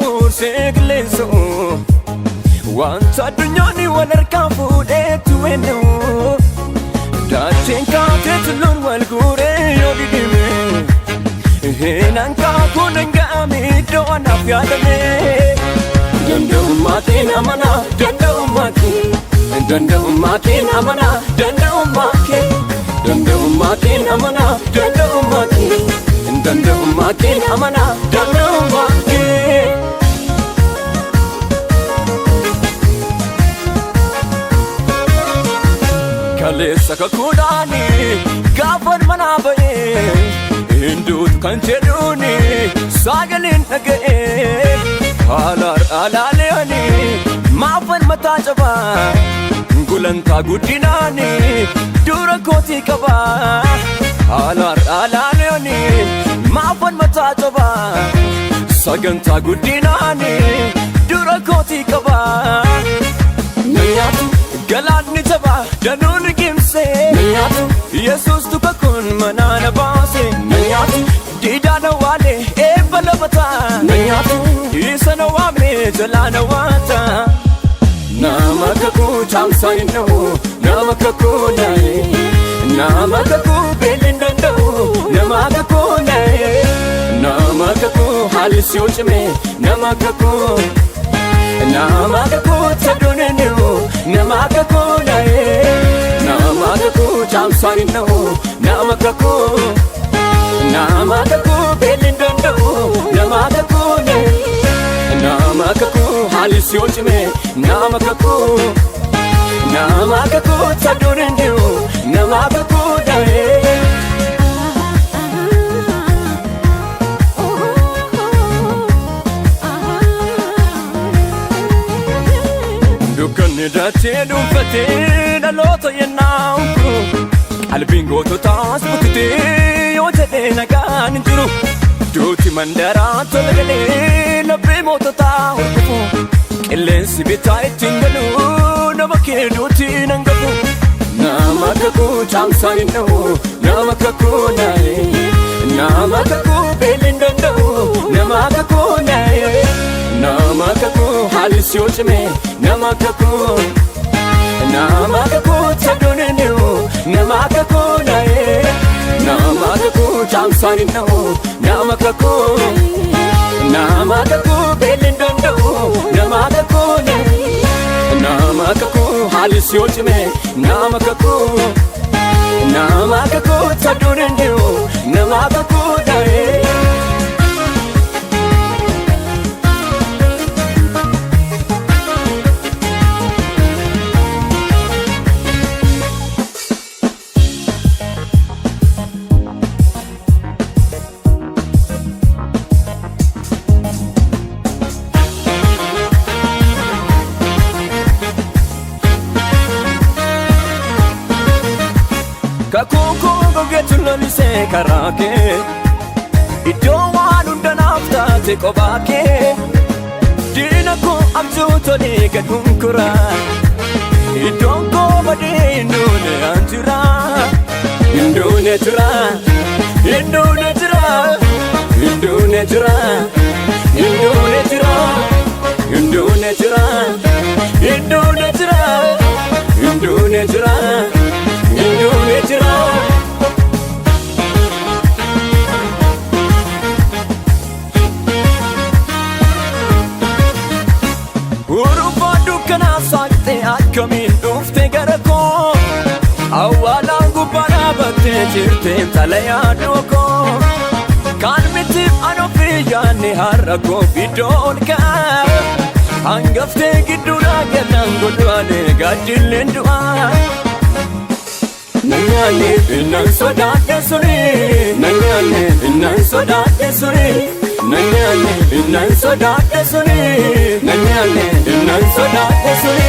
buusee qilleensu wanta addunyaan walharkaa fuudheetu eenyu daacheen kaatee tulluun wal guuree yoo didime hinankaa kun hinga'ame iddoo anaaf yaadame danda'ummaatiin amanaa danda'ummaatiin amanaa danda'ummaatiin amanaa danda'ummaatiin amanaa danda'ummaatiin kaleessa kakuudhaani gaafan manaa ba'ee hinduutu kan jedhuuni sagaleen dhaga'ee alaaleani maafan mataa cabaa gulantaa guddinaani dura kootii qabaa alaaleani maafan mataa cabaa sagantaa guddinaani dura kootii qabaa nyaatu galaanni tabaa danuun gimsee nyaatu yesus tuka kun manaana baase nyaatu diidaana waale eebba labataa nyaatu isa na waamne jalaana waata nama kakuu chaamsaa hin dha'u nama kakuu naaye nama kakuu beelin danda'u nama kakuu naaye nama kakuu haalli si yoo cime nama kakuu nama kakuu taduun hin dhi'u nama kakuu naaye nama kakuu chaamsaa hin dha'u nama kakuu beelin danda'u nama kakuu naaye nama kakuu haalli si yoo cime nama kakuu taduun hin dhi'u nama kakuu naaye dukkanni daachee dhuunfatee dhaloota yennaa'u qalbiin goototaas bututee yoo jedhee nagaan hin jiru duuti mandaraa tola galee laphee moototaa hordofu qilleensi bitaa ittiin galu nama kee duuti nan gafu nama kakuu chaamsaa hin dha'u nama kakuu naaye nama kakuu beelin danda'u nama kakuu naaye nama kakuu haalli si yoo cime nama kakuu taduun hin dhi'u nama kakuu naaye nama kakuu chaamsaa hin dha'u nama kakuu beelin danda'u nama kakuu naaye nama kakuu haalli si yoo cime nama kakuu taduun hin dhi'u nama kakuu naaye kakuu gogeetu lolisee karaa kee iddoo waan hundanaaf taate kophaa kee diina koo abjuu tolee gad hunkuraa iddoon koo badee hinduune an jira hinduune jira hinduune jira hinduune jira hinduune jira hinduune jira hinduune jira hinduune jira hinduune jira urufaa dukkanaa saaqxee akkamiin dhufte gara koo awwaalaan gubbaa dhaabattee jirte tala yaaduu koo kaan mitiif an ofii yaanne har'a koo iddoo ol ka'a hangaftee gidduudhaa gallaan godhuudhaalee gaaddiilleen du'aa nanyaanne innan sodaadhe suni nanyaanne innan sodaadhe suni nanyaanne innan sodaadhe suni nanyaanne innan sodaadhe suni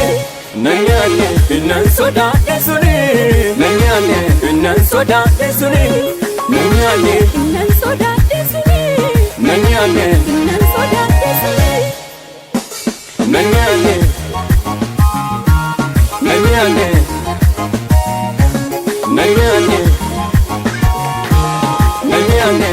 nanyaanne innan sodaadhe suni nanyaanne innan sodaadhe suni nanyaanne innan sodaadhe suni nanyaanne innan sodaadhe suni nanyaanne nanyaanne nanyaanne nanyaanne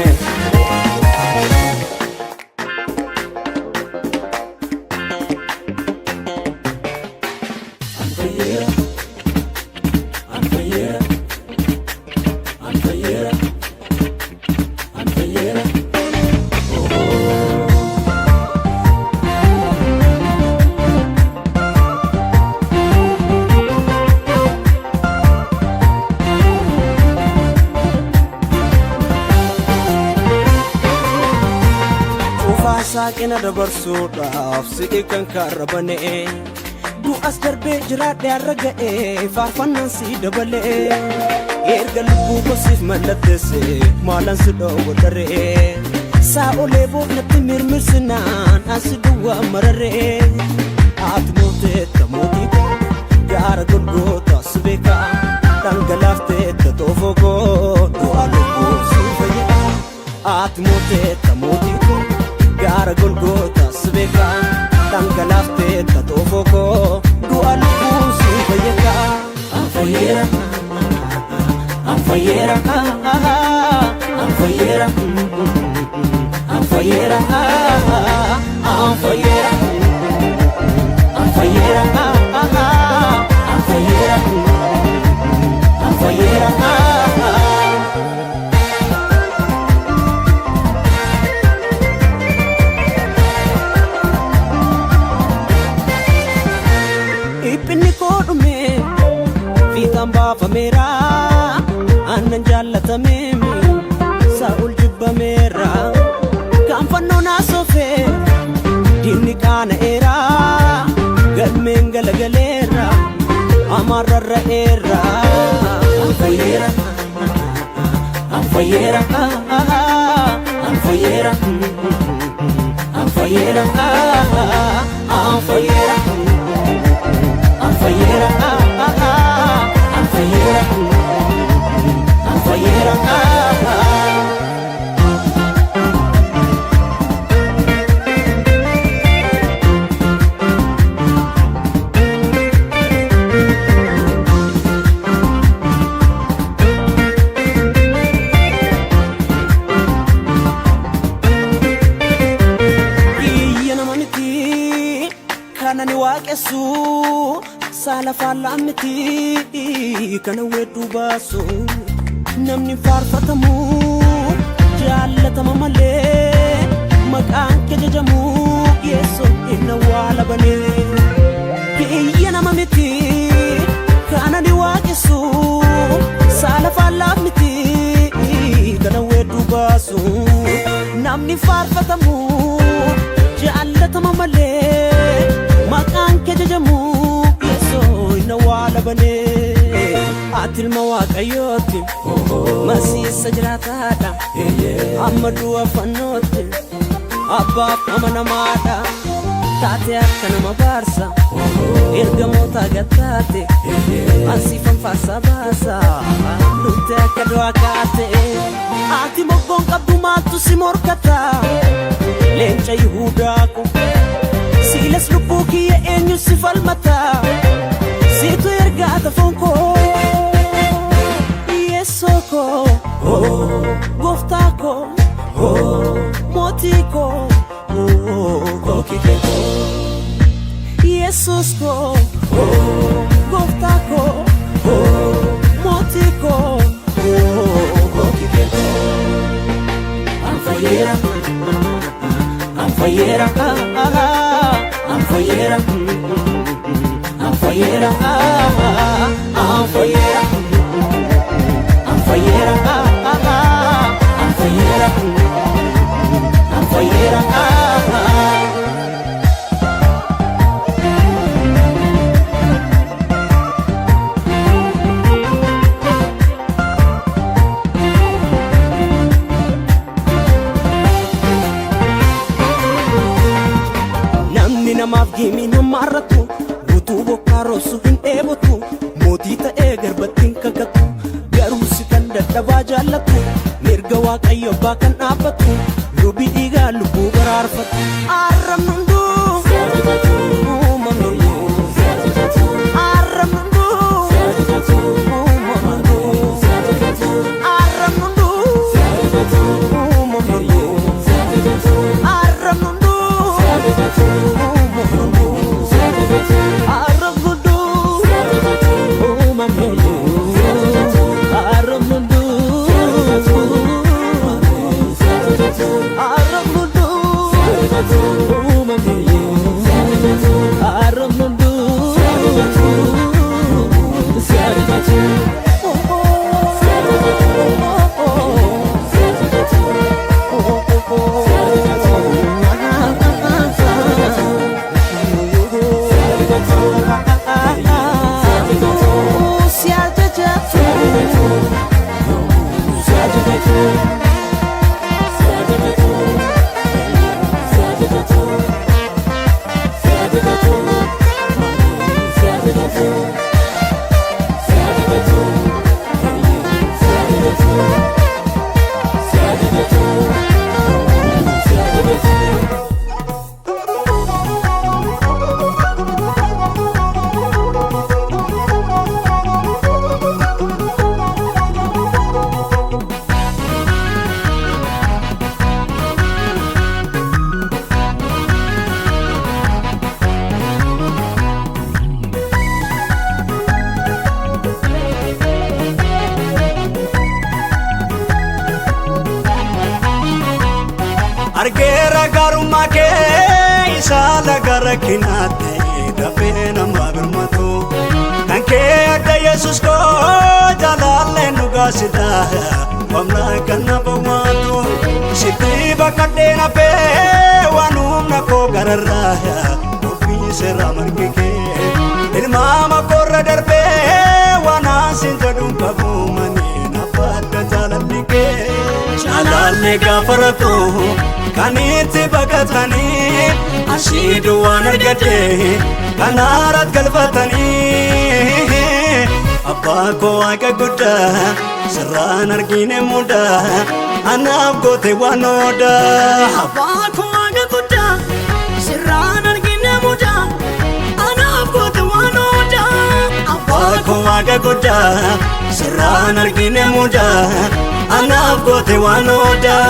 saaqina dabarsuudhaaf si'i kan karrabane du'as darbee jiraadhe har'a ga'e faarfannaan si dabalee erga lubbuu kosiif mallatteesse maalan si dhoowwa daree saa olee boofnatti mirmirsinaan ansi duwwaa mararee ati mooteetta mootii koo gaara golgootaa si beekaa dhangalaafteetta xoofoo koo du'a lubbuu si fayyada ati mooteetta mootii koo gaara golgootaa si beekaa dhangalaafteetta xoofoo koo du'a lubbuu si fayyada anfayyera anfayyera anfayyera anfayyera anfayyera anfayyera anfayyera anfayyera ipinni koodhume fiixaan baafameera aannan jaallatameemi sa'ul jibbameera kan fannoo naasofee diinni qaana'eera galmeen galagaleera amarrarra'eera anfayyera anfayyera anfayyera anfayyera anfayyera anfayyera anfayyera anfayyera kanani waaqessu saala faallaamiti kana weeddu baasu namni faarfatamu jaallatama malee maqaan kee jajamu yeessoo inna waa labanee kiyya nama miti kanani waaqessu saala faallaamiti kana weeddu baasu namni faarfatamu jaallatama malee maqaan kee jajamu yeessoo inna waa labanee ati ilma waaqayyooti masiisa jiraataadha amma du'a fannootti abbaaf amanamaadha taate akka nama baarsa ergamoota gattaate ansiifan faarsaa baasa nutte akka du'a kaate ati moggoon qabdu maaltu si morkata leenca yihuudaako silas lubbuu kiyya eenyu si falmata siitu ergaa tafoon koo yeessoo koo gooftaa koo mootii koo kookikee koo yesuus koo gooftaa koo mootii koo kookikee koo anfayyera anfayyera anfayyera anfayyera anfayyera anfayyera anfayyera anfayyera namaaf gimi namarratu guutuu bokkaa roobsu hin dheebotu mootii ta'ee garbattiin kakatu garuu si kan dadhabaa jaallatu mirga waaqayyo abbaa kan dhaabbatu lubii dhiigaa lubbuu baraarfatu arrabnu hunduu uumamnu hunduu arrabnu hunduu uumamnu hunduu arrabnu hunduu uumamnu hunduu arrabnu hunduu argeera garummaa kee isaa laga rakkinaatti dafee nama birmatu kan kee adda Yesuus koo jaalalleen dhugaasidha wamna kan na bawwaatu sitti bakkadhee nafee waan humna koo gararraa ofii seera margi kee ilmaama korra darbee waan asin jedhuun qabu manii nafaadda jaalalli kee jaalallee gaafa rakku kanitti bakatanii ashiidu waan argate kanaarat galfatanii abbaa koo waaqa guddaa sirraan argine mudaa anaaf goote waan oodaa abbaa koo waaqa guddaa sirraan argine mudaa anaaf goote waan oodaa abbaa koo waaqa guddaa sirraan argine mudaa anaaf goote waan oodaa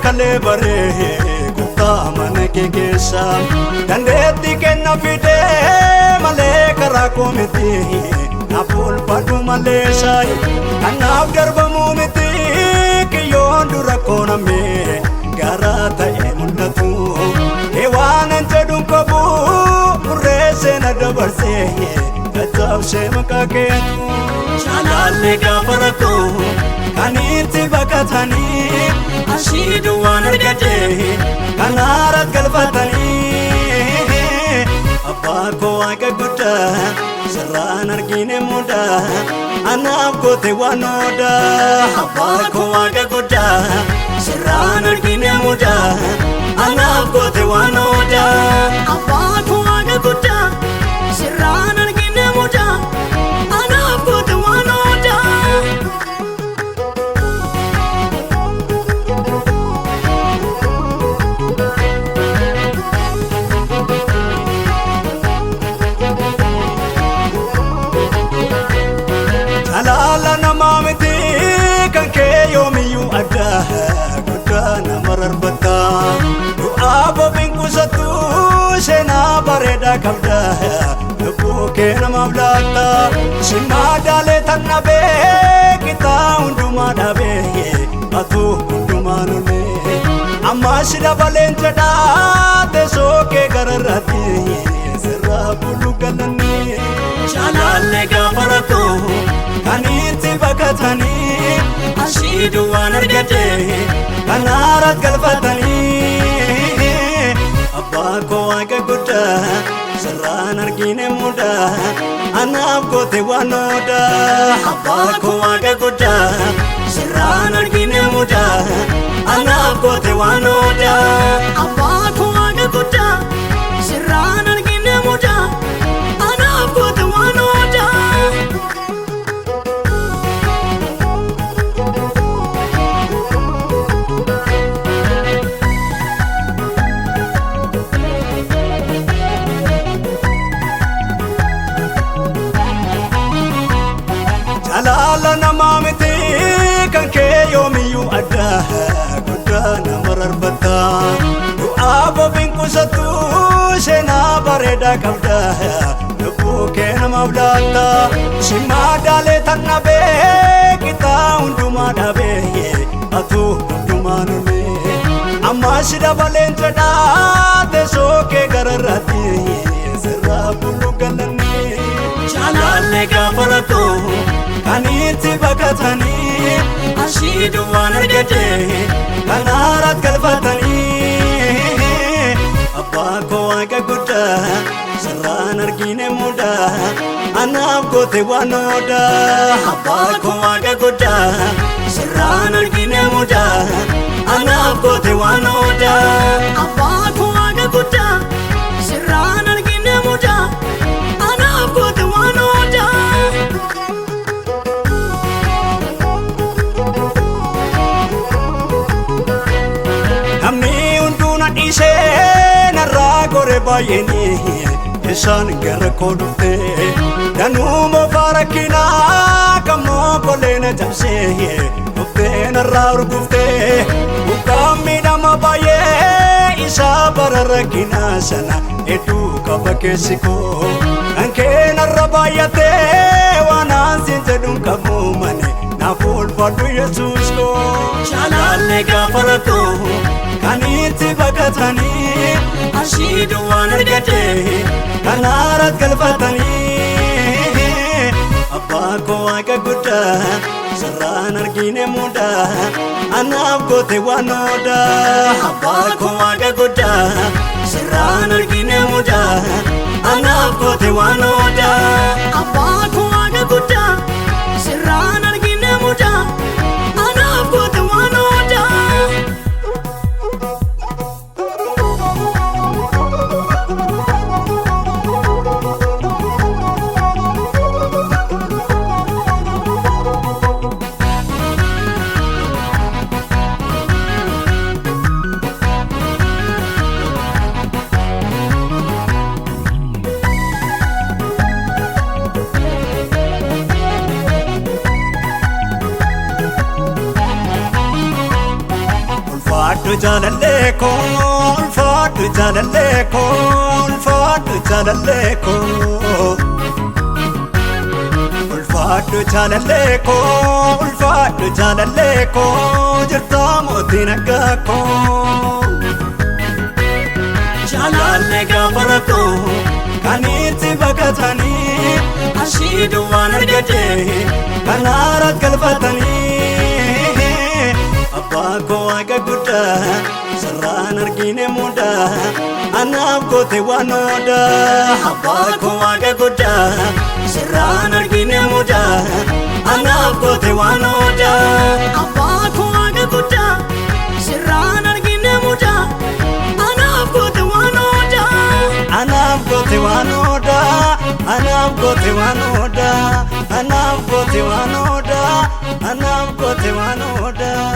kale bare kutta mana ke keessa dandeetti kenna fide malee karaa koo miti naaful fadhu malee saay kanaaf darbamu miti kiyyoon dura koo namee garaa ta'e mul'atu waan jedhuun qabu murreessee na dabarsee caccabsee maqaa keetu jaalallee gaafa rakkoo kanitti bakatanii ashiidu waan argate kanaarat galfatanii abbaa koo waaqa guddaa sirraan argine mudaa anaaf goote waan oodaa abbaa koo waaqa guddaa sirraan argine mudaa anaaf goote waan oodaa abbaa koo waaqa guddaa sirraan argine mudaa anaaf goote waan oodaa guddaa nama rarbata du'aa bobiin qusattu seenaa bareedaa qabda lubbuu kee namaaf laata simmaa daalee tannabee qixaa hundumaa dhaabee atu hundumaa nulee amma si dabaleen jedhaa teessoo kee gararraatti sirraa bulu galanii jaalallee gaafa rakkoo kanitti bakatanii ashiidu waan argate kanaarat galfatanii abbaa koo waaqa guddaa sirraan argine mudaa anaaf goote waan oodaa abbaa koo waaqa guddaa sirraan argine mudaa anaaf goote waan oodaa abbaa koo waaqa guddaa sirraan argine mudaa anaaf goote waan oodaa jaalala namaa miti kan kee yoomiyyuu adda guddaa nama rarbata du'aa bobiin qusattu seenaa bareedaa qabda lubbuu kee namaaf laata simmaa daalee tannabee qixaa hundumaa dhaabee atu hundumaa nulee amma si dabaleen jedhaa teessoo kee gararraatti sirraa bulu galanii jaalallee gaafa rakkoo kanitti bakatanii ashiidu waan argate kanaarat galfatanii abbaa koo waaqa guddaa sirraan argine mudaa anaaf goote waan odaa abbaa koo waaqa guddaa sirraan argine mudaa anaaf goote waan odaa abbaa koo waaqa guddaa sirraan argine mudaa anaaf goote waan odaa. ishee narraa gore baay'ee isaan gara koo dhufte danuma farakkinaa kammoo koleena cabsee dhuftee narraa urgufte buqqaan miidhama baay'ee isaa bara rakkinaa sana hedduu qaba keessi koo kan kee narra baay'atee waan aansiin jedhuun qabu mane naaf ulfaadhu Yesuus koo jaalallee gaafa rakkoo kanitti baqatanii ashiidu waan argate kanaarat galfatanii abbaa koo waaqa guddaa sirraan argine mudaa anaaf goote waan odaa abbaa koo waaqa guddaa sirraan argine mudaa anaaf goote waan odaa abbaa koo waaqa guddaa sirraan argine mudaa anaaf goote waan odaa. ulfaadhu jaalallee koo ulfaadhu jaalallee koo ulfaadhu jaalallee koo ulfaadhu jaalallee koo ulfaadhu jaalallee koo jirtaa mootii nagaa koo jaalallee gaafa rakkoo kanitti baqatanii ashiidu waan argate kanaarat galfatanii abbaa koo waaqa guddaa sirraan argine mudaa anaaf goote waan odaa abbaa koo waaqa guddaa sirraan argine mudaa anaaf goote waan odaa abbaa koo waaqa guddaa sirraan argine mudaa anaaf goote waan odaa anaaf goote waan odaa anaaf goote waan odaa anaaf goote waan odaa anaaf goote waan odaa.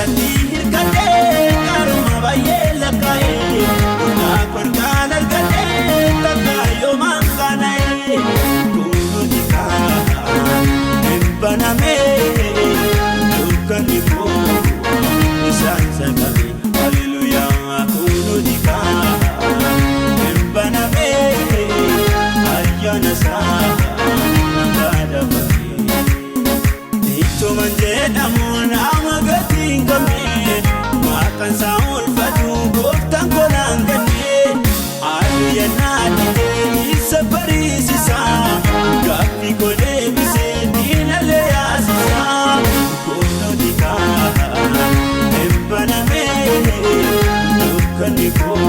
jalatti hirkadhee karuma baay'ee lakkaa'ee Kunaa korkaan argadhee takka yoomaan kaana'ee Kunuuti kaan hin banamee dukkanni koo isaan saqame Hallelujaa kunuuti kaan hin banamee ayyaana isaa nagaa dabalee Ittuman jedhamu nama gatii hin qabne maqaan isaa ulfatu gooftaan konaan ganne Aduu yennaa dhibee isa bariisisaa gaaffii koo deebisee diinalee yaasisaa Kunuuti kaan hin banamee dukkanni koo